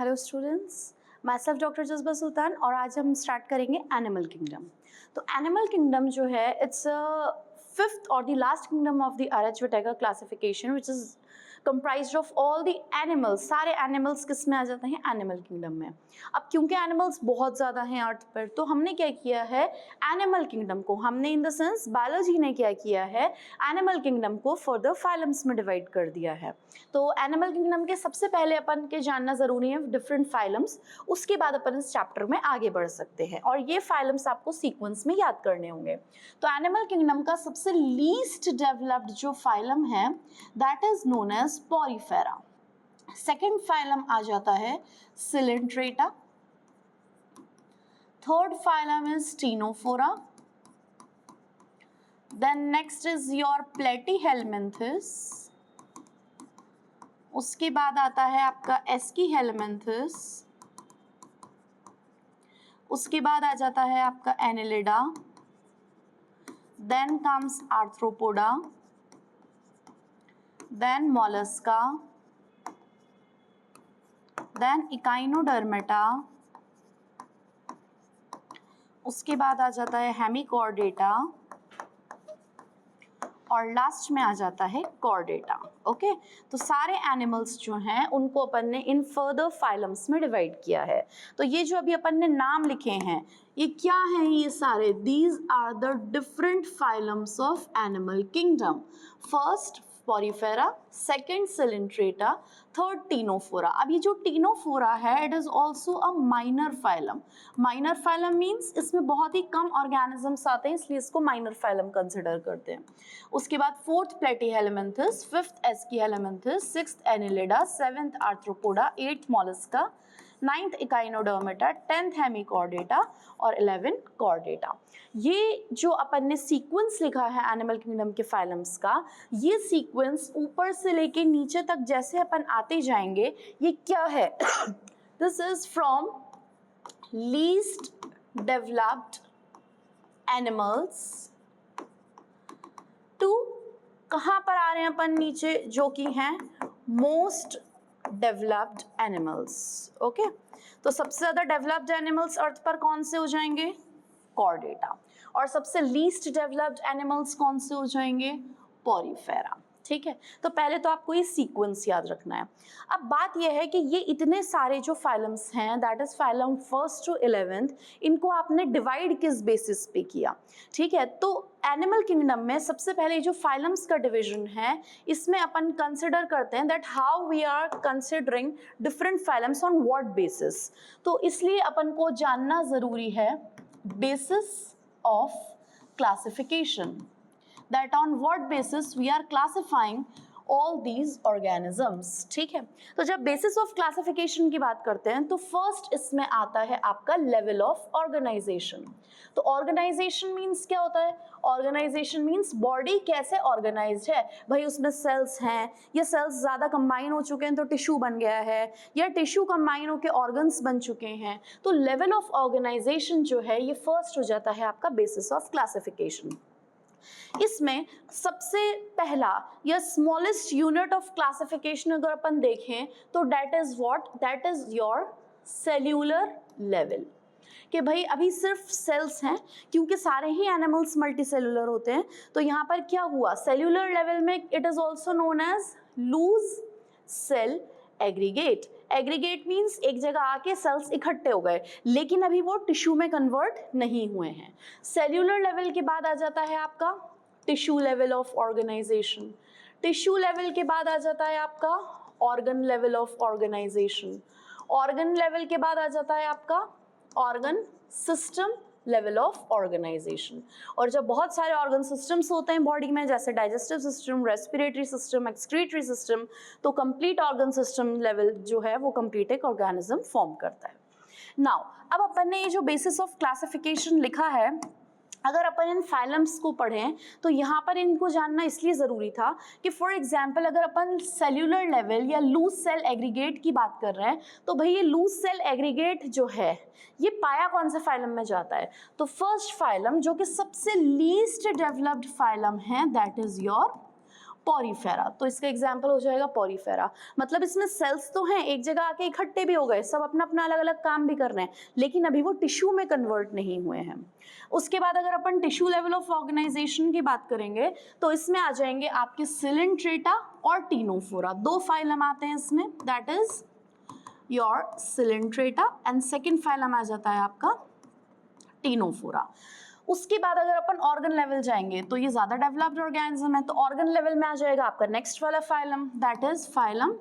Hello students, myself doctor Jazba Sultan और आज हम स्टार्ट करेंगे एनिमल किंगडम। तो एनिमल किंगडम जो है इट्स फिफ्थ और the last kingdom of the R H. Whittaker classification which is comprised of all the animals. सारे एनिमल्स किस में आ जाते हैं? एनिमल किंगडम में। अब क्योंकि एनिमल्स बहुत ज़्यादा हैं अर्थ पर, तो हमने क्या किया है, एनिमल किंगडम को हमने इन द सेंस बायोलॉजी ने क्या किया है, एनिमल किंगडम को फर्दर फाइलम्स में डिवाइड कर दिया है। तो एनिमल किंगडम के सबसे पहले अपन के जानना ज़रूरी है डिफरेंट फाइलम्स, उसके बाद अपन इस चैप्टर में आगे बढ़ सकते हैं और ये फाइलम्स आपको सीक्वेंस में याद करने होंगे। तो एनिमल किंगडम का सबसे लीस्ट डेवलप्ड जो फाइलम है that is known as porifera. Second phylum आ जाता है coelenterata. Third phylum is ctenophora. Then next is your platyhelminthes. उसके बाद आता है आपका एस्कीहेलमिन्थस। उसके बाद आ जाता है आपका Annelida. Then comes Arthropoda, then Mollusca, then Echinodermata. उसके बाद आ जाता है हेमिकॉर्डेटा और लास्ट में आ जाता है कॉर्डेटा। ओके, तो सारे एनिमल्स जो हैं उनको अपन ने इन फर्दर फाइलम्स में डिवाइड किया है। तो ये जो अभी अपन ने नाम लिखे हैं ये क्या हैं? ये सारे these are the different phylums of animal kingdom. First Porifera, second Coelenterata, third Ctenophora. अब ये जो टीनोफोरा है it is also a minor phylum. Minor phylum means इसमें बहुत ही कम ऑर्गेनिजम्स आते हैं, इसलिए इसको माइनर फाइलम कंसिडर करते हैं। उसके बाद fourth platyhelminthes, fifth aschelminthes, sixth annelida, seventh arthropoda, eighth mollusca, ninth echinodermata, 10th hemichordata और 11th कॉर्डेटा। ये जो अपन ने सीक्वेंस लिखा है एनिमल किंगडम के फाइलम्स का, ये सीक्वेंस ऊपर से लेके नीचे तक जैसे अपन आते जाएंगे ये क्या है? This is from least developed animals to कहाँ पर आ रहे हैं अपन नीचे, जो कि हैं मोस्ट डेवलप्ड एनिमल्स। ओके, तो सबसे ज्यादा डेवलप्ड एनिमल्स अर्थ पर कौन से हो जाएंगे? कॉर्डेटा। और सबसे लीस्ट डेवलप्ड एनिमल्स कौन से हो जाएंगे? पोरीफेरा। ठीक है, तो पहले तो आपको ये सीक्वेंस याद रखना है। अब बात यह है कि ये इतने सारे जो फाइलम्स हैं that is phylum first to 11th, इनको आपने डिवाइड किस बेसिस पे किया? ठीक है, तो एनिमल किंगडम में सबसे पहले जो फाइलम्स का डिवीजन है इसमें अपन कंसिडर करते हैं that how we are considering different phylums on what basis. तो इसलिए अपन को जानना जरूरी है basis of classification, that on what basis we are classifying all these organisms। ठीक है, तो जब बेसिस ऑफ क्लासिफिकेशन की बात करते हैं तो फर्स्ट इसमें आता है आपका लेवल ऑफ ऑर्गेनाइजेशन। तो ऑर्गेनाइजेशन मीन्स क्या होता है? ऑर्गेनाइजेशन मीन्स बॉडी कैसे ऑर्गेनाइज्ड है। भाई उसमें सेल्स हैं, या सेल्स ज़्यादा कंबाइन हो चुके हैं तो टिश्यू बन गया है, या टिश्यू कंबाइन होकर ऑर्गन्स बन चुके हैं। तो लेवल ऑफ ऑर्गेनाइजेशन जो है ये फर्स्ट हो जाता है आपका बेसिस ऑफ क्लासिफिकेशन। इसमें सबसे पहला या स्मॉलेस्ट यूनिट ऑफ क्लासिफिकेशन अगर अपन देखें तो that is what? That is your cellular level. कि भाई अभी सिर्फ सेल्स हैं, क्योंकि सारे ही एनिमल्स मल्टी सेल्यूलर होते हैं। तो यहाँ पर क्या हुआ? सेल्यूलर लेवल में it is also known as loose cell aggregate. Aggregate means एक जगह आके सेल्स इकट्ठे हो गए, लेकिन अभी वो टिश्यू में कन्वर्ट नहीं हुए हैं। सेल्यूलर लेवल के बाद आ जाता है आपका tissue level of organisation. Tissue level के बाद आ जाता है आपका organ level of organisation. Organ level के बाद आ जाता है आपका organ system level of organisation. और जब बहुत सारे ऑर्गन सिस्टम्स होते हैं बॉडी में, जैसे digestive system, respiratory system, excretory system, तो कंप्लीट ऑर्गन सिस्टम लेवल जो है वो कंप्लीट एक ऑर्गेनिज्म फॉर्म करता है। नाउ अब अपन ने ये जो बेसिस ऑफ क्लासिफिकेशन लिखा है, अगर अपन इन फाइलम्स को पढ़ें तो यहाँ पर इनको जानना इसलिए ज़रूरी था कि फॉर एग्जांपल अगर अपन सेल्यूलर लेवल या लूज सेल एग्रीगेट की बात कर रहे हैं तो भाई ये लूज सेल एग्रीगेट जो है ये पाया कौन से फाइलम में जाता है? तो फर्स्ट फाइलम जो कि सबसे लीस्ट डेवलप्ड फाइलम है दैट इज योर पॉरीफेरा, तो इसका एग्जाम्पल हो जाएगा पॉरीफेरा। मतलब इसमें सेल्स तो हैं, एक जगह आके इकट्ठे भी हो गए, सब अपना अपना अलग अलग काम भी कर रहे हैं, लेकिन अभी वो टिश्यू में कन्वर्ट नहीं हुए हैं। उसके बाद अगर अपन टिश्यू लेवल ऑफ ऑर्गेनाइजेशन की बात करेंगे तो इसमें आ जाएंगे आपके सिलेंट्रेटा और टीनोफोरा, दो फाइलम आते हैं इसमें, that is your coelenterata and second phylum आ जाता है आपका टीनोफोरा। उसके बाद अगर अपन ऑर्गन लेवल जाएंगे तो ये ज्यादा डेवलप्ड ऑर्गेनिज्म है, तो ऑर्गन लेवल में आ जाएगा आपका नेक्स्ट वाला फाइलम, दैट इज फाइलम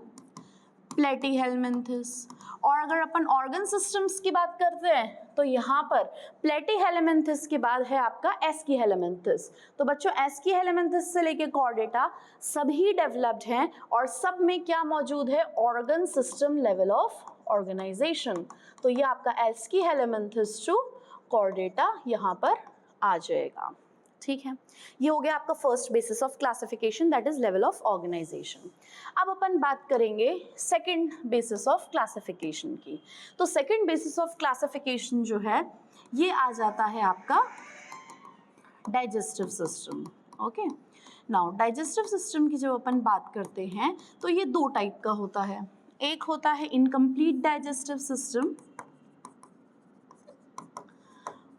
प्लेटीहेलमिन्थस। और अगर अपन ऑर्गन सिस्टम्स की बात करते हैं तो यहाँ पर प्लेटीहेलमिन्थस के बाद है आपका एस्कीहेलमिन्थस। तो बच्चों एस्कीहेलमिन्थस से लेके कॉर्डेटा सभी डेवलप्ड हैं और सब में क्या मौजूद है, organ system level of organisation. तो ये आपका एस्कीहेलमिन्थस टू कॉर्डेटा यहाँ पर आ जाएगा, ठीक है। ये हो गया आपका first basis of classification, that is level of organisation. अब अपन बात करेंगे सेकंड बेसिस ऑफ क्लासिफिकेशन की। तो सेकंड बेसिस ऑफ क्लासिफिकेशन जो है ये आ जाता है आपका digestive system. Okay, now digestive system की जब अपन बात करते हैं तो ये दो टाइप का होता है, एक होता है इनकम्प्लीट डाइजेस्टिव सिस्टम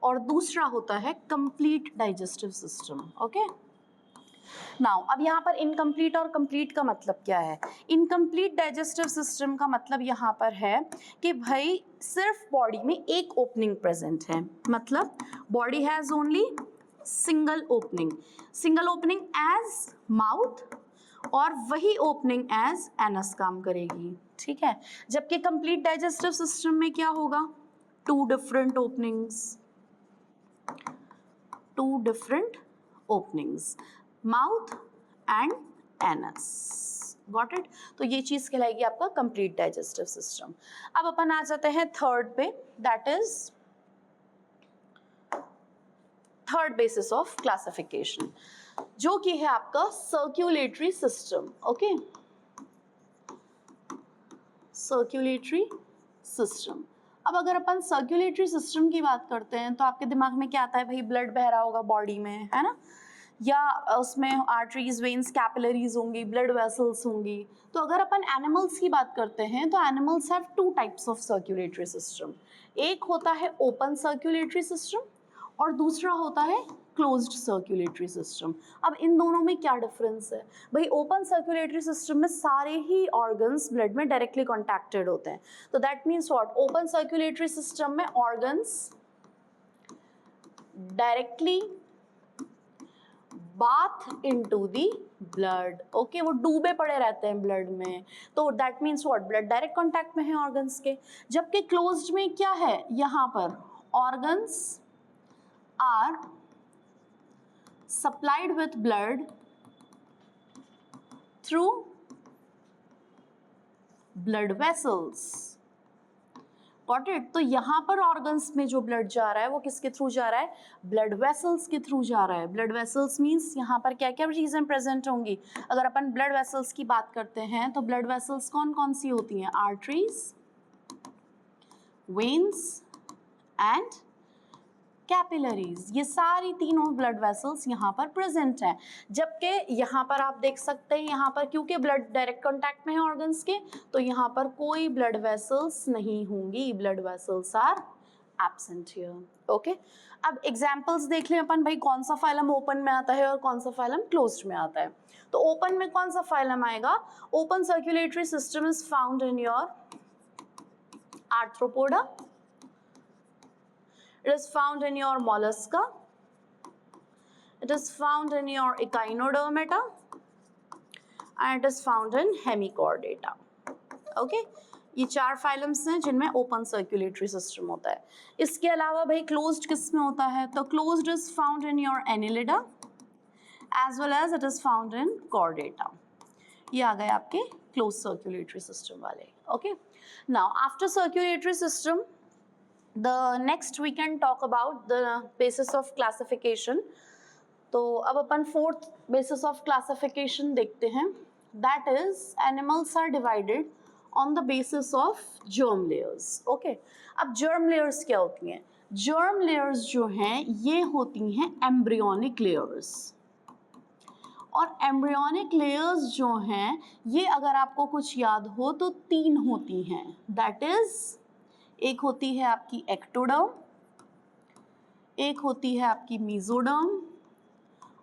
और दूसरा होता है complete digestive system. Okay, now अब यहाँ पर इनकम्प्लीट और कंप्लीट का मतलब क्या है। इनकम्प्लीट डाइजेस्टिव सिस्टम का मतलब यहाँ पर है कि भाई सिर्फ बॉडी में एक ओपनिंग प्रेजेंट है, मतलब body has only single opening as mouth और वही ओपनिंग एज एनस काम करेगी, ठीक है। जबकि कंप्लीट डाइजेस्टिव सिस्टम में क्या होगा, two different openings, mouth and anus, got it. तो ये चीज कहलाएगी आपका कंप्लीट डाइजेस्टिव सिस्टम। अब अपन आ जाते हैं थर्ड पे, that is third basis of classification, जो कि है आपका circulatory system. Okay, circulatory system. अब अगर अपन सर्क्यूलेटरी सिस्टम की बात करते हैं तो आपके दिमाग में क्या आता है, भाई ब्लड बह रहा होगा बॉडी में, है ना, या उसमें आर्टरीज, वेन्स, कैपिलरीज होंगी, ब्लड वेसल्स होंगी। तो अगर अपन एनिमल्स की बात करते हैं तो animals have two types of circulatory system, एक होता है ओपन सर्क्यूलेटरी सिस्टम और दूसरा होता है क्लोज्ड सर्क्यूलेटरी सिस्टम। अब इन दोनों में क्या डिफरेंस है, भाई ओपन सर्क्यूलेटरी सिस्टम में सारे ही ऑर्गन्स ब्लड में डायरेक्टली कॉन्टैक्टेड होते हैं, तो that means what, open circulatory system में organs directly bath into the blood. Okay, वो डूबे पड़े रहते हैं ब्लड में, तो that means what, blood direct contact में है ऑर्गन्स के। जबकि क्लोज्ड में क्या है, यहाँ पर organs are supplied with blood through blood vessels, got it। तो यहाँ पर ऑर्गन्स में जो ब्लड जा रहा है वो किसके थ्रू जा रहा है, ब्लड वेसल्स के थ्रू जा रहा है। ब्लड वेसल्स मीन्स यहाँ पर क्या क्या चीजें प्रेजेंट होंगी। अगर अपन ब्लड वेसल्स की बात करते हैं तो ब्लड वेसल्स कौन कौन सी होती हैं, आर्टरीज, वेन्स एंड कैपिलरीज, ये सारी तीनों ब्लड वेसल्स यहाँ पर प्रेजेंट हैं। जबकि यहाँ पर आप देख सकते हैं, यहाँ पर क्योंकि ब्लड डायरेक्ट कांटेक्ट में है ऑर्गन्स के, तो यहाँ पर कोई ब्लड वेसल्स नहीं होंगी, blood vessels are absent here. Okay, अब एग्जांपल्स देख लें अपन, भाई कौन सा फाइलम ओपन में आता है और कौन सा फाइलम क्लोज्ड में आता है। तो ओपन में कौन सा फाइलम आएगा, open circulatory system is found in your arthropoda, it is found in your mollusca, it is found in your echinodermata and it is found in hemichordata। okay, ये चार फाइलम्स हैं जिनमें ओपन सर्कुलेटरी सिस्टम होता है। इसके अलावा भाई closed किस में होता है, तो closed is found in your Annelida as well as it is found in Chordata. ये आ गए आपके क्लोज सर्कुलेटरी सिस्टम वाले। Okay, now after circulatory system the next we can talk about the basis of classification। तो अब अपन fourth basis of classification देखते हैं, that is animals are divided on the basis of germ layers। okay, अब germ layers क्या होती हैं, germ layers जो हैं ये होती हैं embryonic layers और एम्ब्रियोनिक लेयर्स जो हैं ये अगर आपको कुछ याद हो तो 3 होती हैं, दैट इज एक होती है आपकी एक्टोडर्म, एक होती है आपकी मेसोडर्म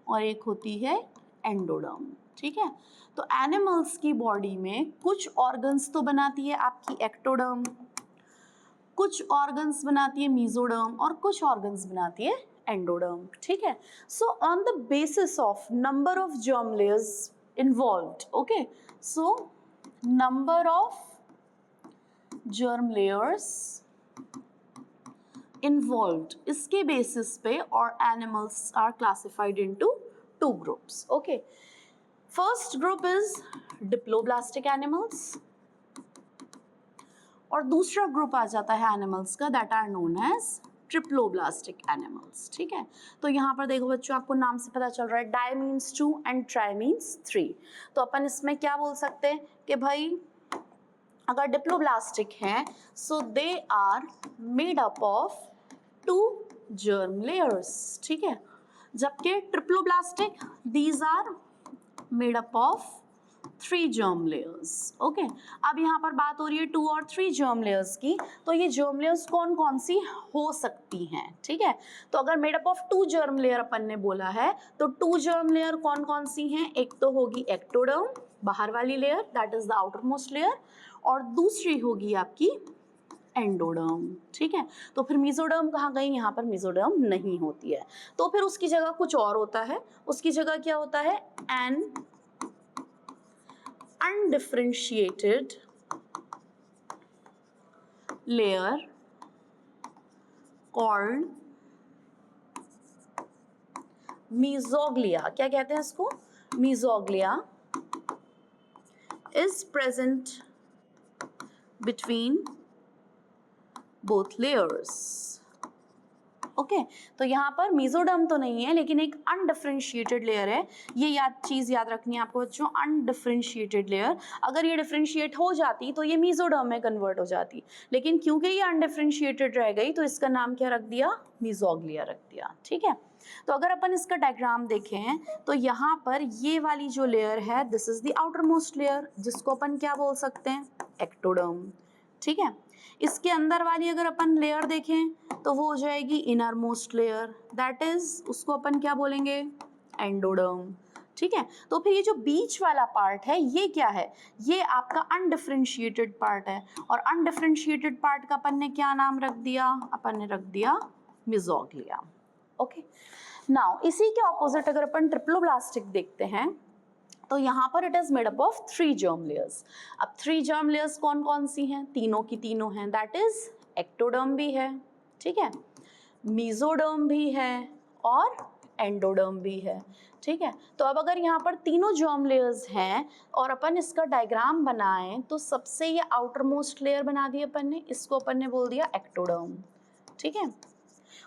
और एक होती है एंडोडर्म। ठीक है, तो एनिमल्स की बॉडी में कुछ ऑर्गन्स तो बनाती है आपकी एक्टोडर्म, कुछ ऑर्गन्स बनाती है मेसोडर्म और कुछ ऑर्गन्स बनाती है एंडोडर्म। ठीक है, so on the basis of number of germ layers involved, okay, so number of germ layers involved, इसके बेसिस पे और animals are classified into 2 groups. Okay, first group is diploblastic animals और दूसरा group आ जाता है एनिमल्स का that are known as triploblastic animals. ठीक है, तो यहाँ पर देखो बच्चों, आपको नाम से पता चल रहा है di means 2 and tri means 3। तो अपन इसमें क्या बोल सकते हैं कि भाई अगर डिप्लोब्लास्टिक हैं so they are made up of 2 germ layers. ठीक है, जबकि triploblastic these are made up of 3 germ layers. Okay, अब यहाँ पर बात हो रही है 2 और 3 जर्म लेयर्स की, तो ये जर्म लेयर्स कौन कौन सी हो सकती हैं। ठीक है, तो अगर made up of 2 germ layer अपन ने बोला है तो 2 जर्म लेयर कौन कौन सी हैं, एक तो होगी एक्टोडर्म, बाहर वाली layer, that is the outer most layer, और दूसरी होगी आपकी एंडोडर्म। ठीक है, तो फिर मेसोडर्म कहाँ गई, यहाँ पर मेसोडर्म नहीं होती है, तो फिर उसकी जगह कुछ और होता है, उसकी जगह क्या होता है, N undifferentiated layer called mesoglea। क्या कहते हैं इसको, mesoglea is present between both layers। Okay, तो यहाँ पर मेसोडर्म तो नहीं है लेकिन एक अनडिफरेंशिएटेड लेयर है, ये चीज़ याद रखनी है आपको बच्चों, अनडिफरेंशिएटेड लेयर। अगर ये डिफरेंशिएट हो जाती तो ये मेसोडर्म में कन्वर्ट हो जाती, लेकिन क्योंकि ये अनडिफरेंशिएटेड रह गई तो इसका नाम क्या रख दिया, मेसोग्लिया रख दिया। ठीक है, तो अगर अपन इसका डायग्राम देखें तो यहाँ पर ये वाली जो लेयर है this is the outer most layer, जिसको अपन क्या बोल सकते हैं, एक्टोडर्म। ठीक है, इसके अंदर वाली अगर अपन लेयर देखें तो वो हो जाएगी inner most layer, that is उसको अपन क्या बोलेंगे, एंडोडर्म। ठीक है, तो फिर ये जो बीच वाला पार्ट है ये क्या है, ये आपका अनडिफरेंशिएटेड पार्ट है, और अनडिफरेंशिएटेड पार्ट का अपन ने क्या नाम रख दिया, अपन ने रख दिया मेसोग्लिया। ओके, नाउ इसी के ऑपोजिट अगर अपन ट्रिप्लोब्लास्टिक देखते हैं तो यहाँ पर it is made up of 3 germ layers. अब 3 जर्म लेयर्स कौन कौन सी हैं, तीनों की तीनों हैं, दैट इज एक्टोडर्म भी है, ठीक है, मेसोडर्म भी है और एंडोडर्म भी है। ठीक है, तो अब अगर यहाँ पर तीनों जर्म लेयर्स हैं और अपन इसका डायग्राम बनाएं तो सबसे ये आउटर मोस्ट लेयर बना दी अपन ने, इसको अपन ने बोल दिया एक्टोडर्म। ठीक है,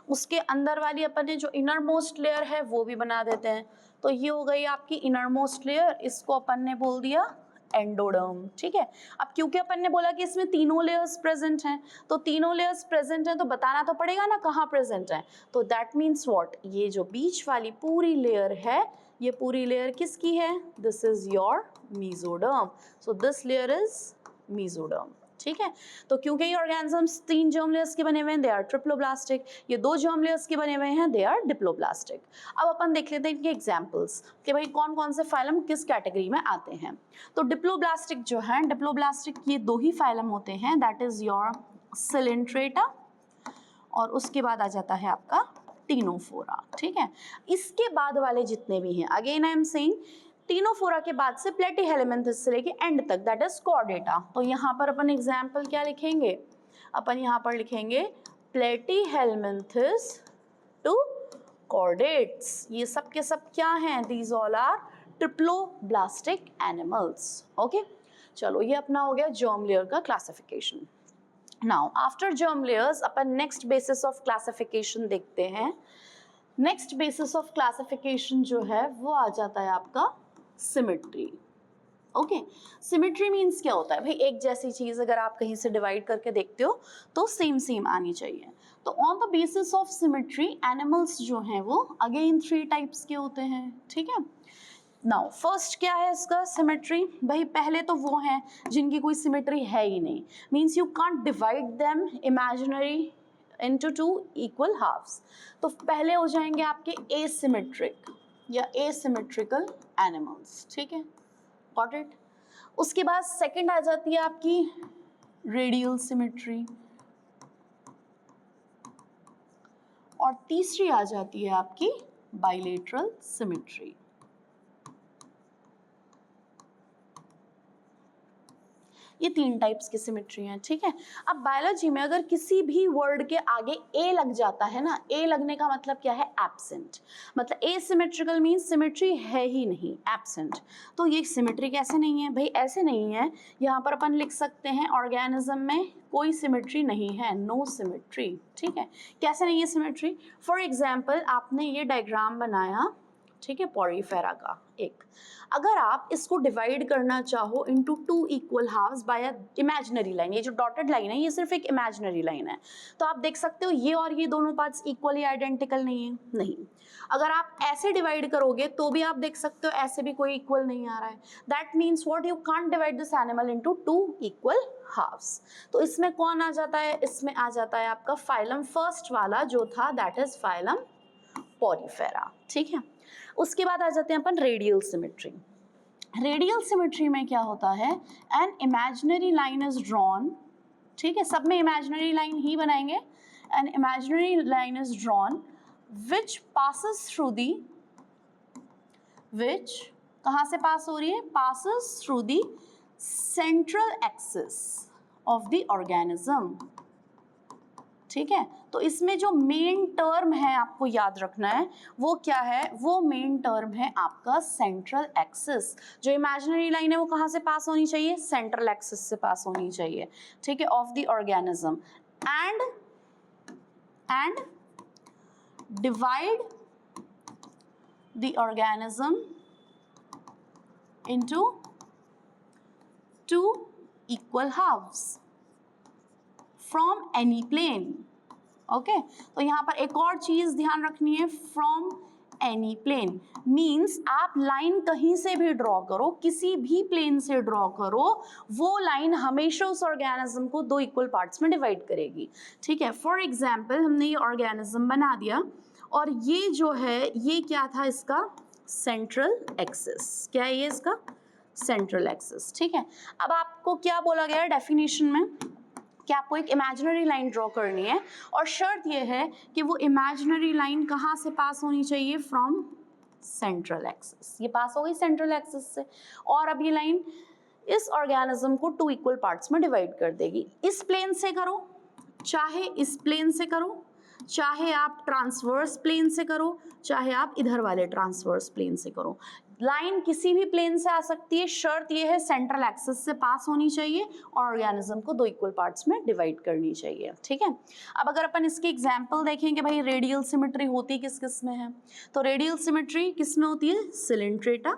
उसके अंदर वाली अपन ने जो इनर मोस्ट लेयर है वो भी बना देते हैं, तो ये हो गई आपकी इनर मोस्ट लेयर, इसको अपन ने बोल दिया एंडोडर्म। ठीक है, अब क्योंकि अपन ने बोला कि इसमें तीनों लेयर्स प्रेजेंट हैं, तो तीनों लेयर्स प्रेजेंट हैं तो बताना तो पड़ेगा ना कहाँ प्रेजेंट है, तो दैट मीन्स व्हाट, ये जो बीच वाली पूरी लेयर है ये पूरी लेयर किसकी है, this is your mesoderm, so this layer is mesoderm. ठीक है, तो क्योंकि ये ऑर्गेनिजम्स 3 जर्म लेयर्स के बने हुए हैं दे आर ट्रिप्लोब्लास्टिक, ये 2 जर्म लेयर्स के बने हुए हैं दे आर डिप्लोब्लास्टिक। अब अपन देख लेते हैं इनके एग्जांपल्स कि भाई कौन कौन से फाइलम किस कैटेगरी में आते हैं। तो डिप्लोब्लास्टिक जो है, डिप्लोब्लास्टिक ये 2 ही फाइलम होते हैं, दैट इज योर सिलेंट्रेटा और उसके बाद आ जाता है आपका टिनोफोरा। ठीक है, इसके बाद वाले जितने भी हैं, again I am saying Ctenophora के बाद से प्लेटीहेलमिन्थस से लेके एंड तक दैट इज कॉर्डेटा। तो यहाँ पर अपन एग्जाम्पल क्या लिखेंगे, अपन यहाँ पर लिखेंगे प्लेटीहेलमिन्थस टू कॉर्डेट्स। ये सब के सब क्या हैं, these all are triploblastic animals. Okay, चलो ये अपना हो गया जर्म लेयर का classification. Now after germ layers अपन नेक्स्ट बेसिस ऑफ क्लासिफिकेशन देखते हैं। नेक्स्ट बेसिस ऑफ क्लासिफिकेशन जो है वो आ जाता है आपका सिमेट्री। ओके, सिमेट्री मीन्स क्या होता है भाई, एक जैसी चीज़ अगर आप कहीं से डिवाइड करके देखते हो तो सेम सेम आनी चाहिए। तो on the basis of symmetry animals जो हैं वो अगेन 3 टाइप्स के होते हैं। ठीक है, नाउ फर्स्ट क्या है इसका सिमेट्री, भाई पहले तो वो हैं जिनकी कोई सिमेट्री है ही नहीं, means you can't divide them imaginary into two equal halves. तो पहले हो जाएंगे आपके एसिमेट्रिक या एसिमेट्रिकल एनिमल्स, ठीक है, गॉट इट। उसके बाद सेकंड आ जाती है आपकी रेडियल सिमेट्री, और तीसरी आ जाती है आपकी बाइलेटरल सिमेट्री। ये 3 टाइप्स की सिमेट्री हैं, ठीक है। अब बायोलॉजी में अगर किसी भी वर्ड के आगे ए लग जाता है ना, ए लगने का मतलब क्या है, एब्सेंट, मतलब एसिमेट्रिकल मींस सिमेट्री है ही नहीं, एब्सेंट। तो ये सिमेट्री कैसे नहीं है भाई, ऐसे नहीं है, यहाँ पर अपन लिख सकते हैं ऑर्गेनिज्म में कोई सिमेट्री नहीं है, नो सिमेट्री, ठीक है। कैसे नहीं है सिमेट्री, फॉर एग्जाम्पल आपने ये डायग्राम बनाया, ठीक है, पॉरीफेरा का एक, अगर आप इसको डिवाइड करना चाहो into 2 equal halves by a imaginary line, ये जो डॉटेड लाइन है ये सिर्फ एक इमेजिनरी लाइन है, तो आप देख सकते हो ये और ये दोनों पार्ट्स इक्वली आइडेंटिकल नहीं है, नहीं। अगर आप ऐसे डिवाइड करोगे तो भी आप देख सकते हो ऐसे भी कोई इक्वल नहीं आ रहा है, that means what, you can't divide this animal into 2 equal halves. तो इसमें कौन आ जाता है, इसमें आ जाता है आपका फाइलम फर्स्ट वाला जो था, दैट इज फाइलम पॉरीफेरा, ठीक है। उसके बाद आ जाते हैं अपन रेडियल सिमेट्री। रेडियल सिमेट्री में क्या होता है, an imaginary line is drawn, ठीक है, सब में इमेजिनरी लाइन ही बनाएंगे, an imaginary line is drawn which passes through the, which कहाँ से पास हो रही है, passes through the central axis of the organism, ठीक है। तो इसमें जो मेन टर्म है आपको याद रखना है वो क्या है, वो मेन टर्म है आपका सेंट्रल एक्सिस। जो इमेजिनरी लाइन है वो कहाँ से पास होनी चाहिए, सेंट्रल एक्सिस से पास होनी चाहिए, ठीक है, of the organism, and divide the organism into 2 equal halves from any plane, okay. तो यहाँ पर एक और चीज ध्यान रखनी है, फ्रॉम एनी प्लेन मीन्स आप लाइन कहीं से भी ड्रॉ करो, किसी भी प्लेन से ड्रॉ करो, वो लाइन हमेशा उस ऑर्गेनिज्म को 2 इक्वल पार्ट्स में डिवाइड करेगी, ठीक है। फॉर एग्जाम्पल हमने ये ऑर्गेनिज्म बना दिया और ये जो है ये क्या था इसका सेंट्रल एक्सिस, क्या है ये इसका सेंट्रल एक्सिस, ठीक है। अब आपको क्या बोला गया है डेफिनेशन में कि आपको एक इमेजिनरी लाइन ड्रॉ करनी है और शर्त ये है कि वो इमेजिनरी लाइन कहाँ से पास होनी चाहिए, फ्रॉम सेंट्रल एक्सिस। ये पास हो गई सेंट्रल एक्सिस से, और अब ये लाइन इस ऑर्गेनिज्म को 2 इक्वल पार्ट्स में डिवाइड कर देगी। इस प्लेन से करो, चाहे इस प्लेन से करो, चाहे आप ट्रांसवर्स प्लेन से करो, चाहे आप इधर वाले ट्रांसवर्स प्लेन से करो, लाइन किसी भी प्लेन से आ सकती है, शर्त ये है सेंट्रल एक्सिस से पास होनी चाहिए और ऑर्गेनिज्म को 2 इक्वल पार्ट्स में डिवाइड करनी चाहिए, ठीक है। अब अगर अपन इसके एग्जांपल देखेंगे भाई रेडियल सिमेट्री होती किस किस में है, तो रेडियल सिमेट्री किस में होती है, सिलेंट्रेटा,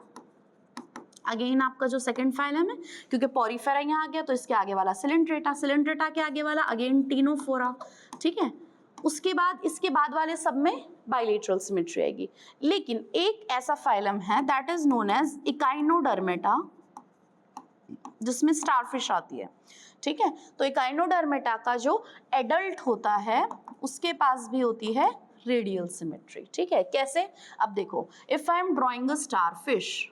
अगेन आपका जो सेकंड फाइलम है, क्योंकि पॉरीफेरा यहाँ आ गया तो इसके आगे वाला सिलेंट्रेटा, सिलेंट्रेटा के आगे वाला अगेन टीनोफोरा, ठीक है। उसके बाद इसके बाद वाले सब में बाइलेटरल सिमेट्री आएगी। लेकिन एक ऐसा फाइलम है that is known as Echinodermata, जिसमें स्टारफिश आती है, ठीक है। तो इकाइनोडर्मेटा का जो एडल्ट होता है उसके पास भी होती है रेडियल सिमेट्री, ठीक है। कैसे, अब देखो, if I am drawing a starfish,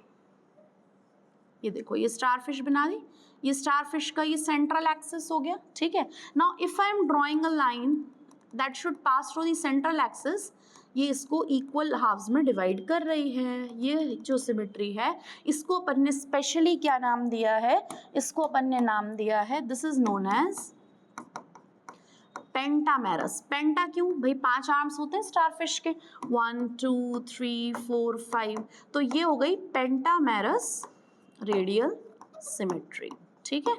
ये देखो ये स्टारफिश बना दी, ये स्टारफिश का ये सेंट्रल एक्सिस हो गया, ठीक है। Now if I am drawing a line that should pass through the central axis, ये इसको इक्वल हाफ्स में डिवाइड कर रही है, ये जो सिमेट्री है इसको अपन ने स्पेशली क्या नाम दिया है, इसको अपन ने नाम दिया है, this is known as pentamerous. Penta क्यों भाई, 5 आर्म्स होते हैं स्टारफिश के, 1 2 3 4 5, तो ये हो गई पेंटामेरस रेडियल सिमेट्री, ठीक है,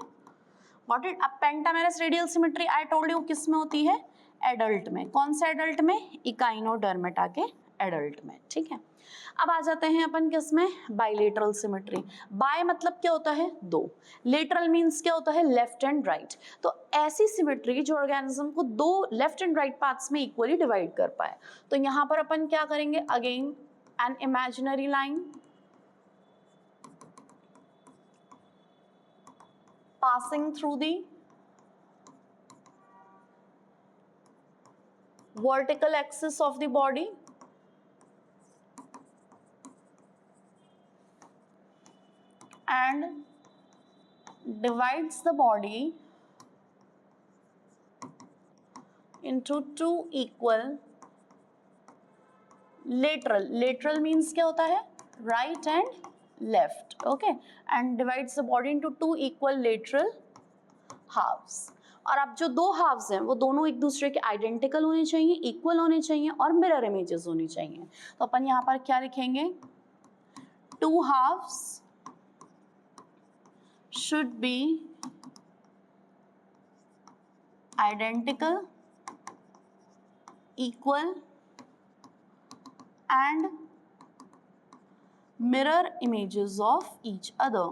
गॉट इट। अब pentamerous radial symmetry I told you किस में होती है, एडल्ट में, कौन से एडल्ट में, इकाइनोडर्मेटा के एडल्ट में, ठीक है। अब आ जाते हैं अपन किस में, बाइलेटरल सिमेट्री। बाय मतलब क्या होता है, 2, लेटरल मींस क्या होता है, लेफ्ट एंड राइट। तो ऐसी सिमेट्री जो ऑर्गेनिज्म को 2 लेफ्ट एंड राइट पार्ट्स में इक्वली डिवाइड कर पाए। तो यहाँ पर अपन क्या करेंगे, again an imaginary line passing through the vertical axis of the body and divides the body into two equal lateral means क्या होता है, right and left, okay, and divides the body into two equal lateral halves. और अब जो दो halves हैं वो दोनों एक दूसरे के आइडेंटिकल होने चाहिए, इक्वल होने चाहिए और मिरर इमेजेस होनी चाहिए. तो अपन यहाँ पर क्या लिखेंगे, two halves should be identical, equal and mirror images of each other.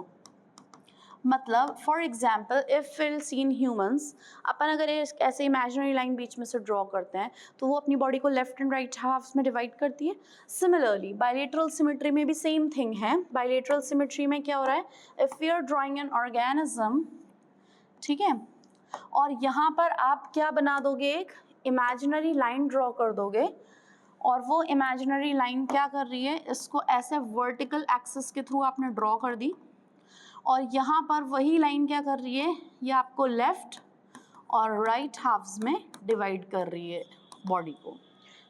मतलब for example if will seen humans, अपन अगर ऐसे इमेजिनरी लाइन बीच में से ड्रॉ करते हैं तो वो अपनी बॉडी को लेफ्ट एंड राइट हाफ्स में डिवाइड करती है. सिमिलरली बायलेटरल सिमेट्री में भी सेम थिंग है. बायलेटरल सिमेट्री में क्या हो रहा है, if we are drawing an organism, ठीक है, और यहाँ पर आप क्या बना दोगे, एक इमेजिनरी लाइन ड्रॉ कर दोगे और वो इमेजिनरी लाइन क्या कर रही है, इसको ऐसे वर्टिकल एक्सिस के थ्रू आपने ड्रॉ कर दी और यहाँ पर वही लाइन क्या कर रही है, ये आपको लेफ्ट और राइट हाफ्स में डिवाइड कर रही है बॉडी को,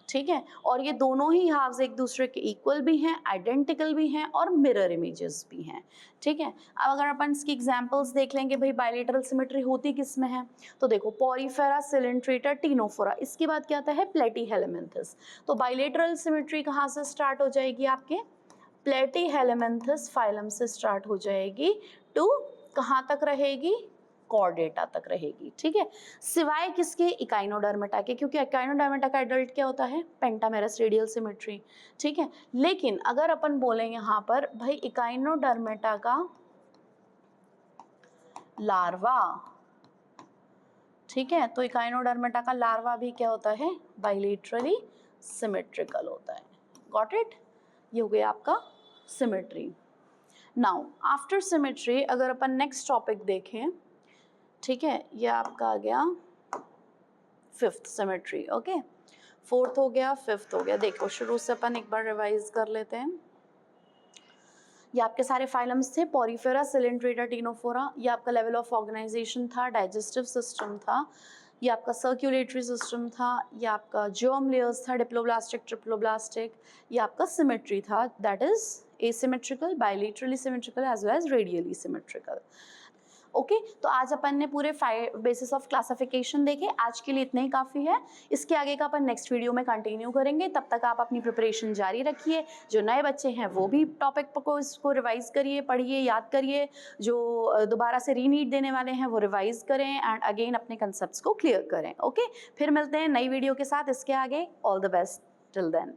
ठीक है. और ये दोनों ही हाफ्स एक दूसरे के इक्वल भी हैं, आइडेंटिकल भी हैं और मिरर इमेजेस भी हैं, ठीक है. अब अगर अपन इसकी एग्जांपल्स देख लेंगे, भाई बायलेटरल सिमेट्री होती किस में है, तो देखो पोरिफेरा, सिलेंट्रेटा, टिनोफोरा, इसके बाद क्या आता है, प्लेटीहेलमिन्थस. तो बायलेटरल सिमेट्री कहाँ से स्टार्ट हो जाएगी, आपके प्लेटीहेलमिन्थस फाइलम से स्टार्ट हो जाएगी टू कहाँ तक रहेगी, कॉर्डेटा तक रहेगी, ठीक है. सिवाय किसके, इकाइनोडर्मेटा के, क्योंकि इकाइनोडर्मेटा का एडल्ट क्या होता है, पेंटामेरस रेडियल सिमेट्री, ठीक है. लेकिन अगर अपन बोले यहाँ पर भाई इकाइनोडर्मेटा का लार्वा, ठीक है, तो इकाइनोडर्मेटा का लार्वा भी क्या होता है, बाइलेटरली सिमेट्रिकल होता है. गॉट इट, ये हो गया आपका सिमेट्री. नाउ आफ्टर सिमेट्री अगर अपन नेक्स्ट टॉपिक देखें, ठीक है, ये आपका आ गया फिफ्थ सिमेट्री, ओके. फोर्थ हो गया, फिफ्थ हो गया. देखो शुरू से अपन एक बार रिवाइज कर लेते हैं. ये आपके सारे फाइलम्स थे, पोरिफेरा, सिलेंट्रेटा, टिनोफोरा. ये आपका लेवल ऑफ ऑर्गेनाइजेशन था, डाइजेस्टिव सिस्टम था, ये आपका सर्कुलेटरी सिस्टम था, ये आपका जर्म लेयर्स था, डिप्लोब्लास्टिक, ट्रिप्लोब्लास्टिक. ये आपका सिमेट्री था, that is asymmetrical, bilaterally symmetrical as well as radially symmetrical. Okay, तो आज अपन ने पूरे 5 बेसिस ऑफ क्लासिफिकेशन देखे. आज के लिए इतना ही काफ़ी है. इसके आगे का अपन नेक्स्ट वीडियो में कंटिन्यू करेंगे. तब तक आप अपनी प्रिपरेशन जारी रखिए. जो नए बच्चे हैं वो भी टॉपिक को इसको रिवाइज करिए, पढ़िए, याद करिए. जो दोबारा से रीनीट देने वाले हैं वो रिवाइज करें एंड अगेन अपने कंसेप्ट्स को क्लियर करें. ओके, फिर मिलते हैं नई वीडियो के साथ. इसके आगे all the best till then.